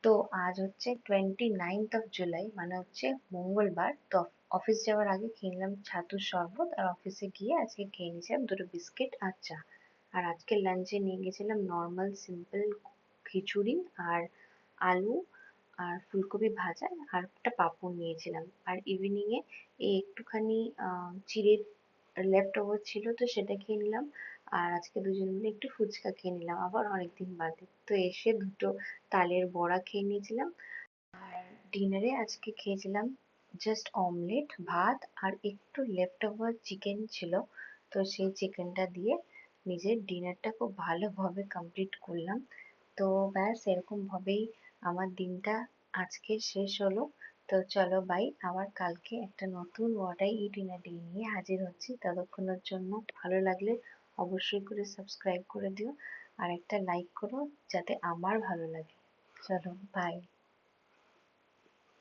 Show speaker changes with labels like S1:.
S1: তো আজ হচ্ছে 29th of July, মানে হচ্ছে মঙ্গলবার। তো অফিস যাওয়ার আগে খেয়ে নিলাম ছাতুর শরবত, আর অফিসে গিয়ে আজকে খেয়ে নিয়েছিলাম দুটো বিস্কিট আর চা। আর আজকে লাঞ্চে নিয়ে গেছিলাম নর্মাল সিম্পল খিচুড়ি আর আলু আর ফুলকপি ভাজা আর একটা পাঁপড় নিয়েছিলাম। আর ইভিনিং এ এই একটুখানি চিড়ের লেফট ওভার ছিল, তো সেটা খেয়ে নিলাম। আর আজকে দুজন মিলে একটু ফুচকা খেয়ে নিলাম, আবার অনেকদিন বাদে। তো এসে দুটো তালের বড়া খেয়ে নিয়েছিলাম। আর ডিনারে আজকে খেয়েছিলাম জাস্ট অমলেট, ভাত আর একটু লেফট ওভার চিকেন ছিল। তো সেই চিকেনটা দিয়ে নিজের ডিনারটা খুব ভালোভাবে কমপ্লিট করলাম। তো ব্যাস এরকম ভাবেই আমার দিনটা আজকে শেষ হলো। তো চলো বাই, আবার কালকে একটা নতুন what I it in a day নিয়ে হাজির হচ্ছি। ততক্ষণের জন্য ভালো লাগলে অবশ্যই করে সাবস্ক্রাইব করে দিও, আর একটা লাইক করো যাতে আমার ভালো লাগে। চলো বাই।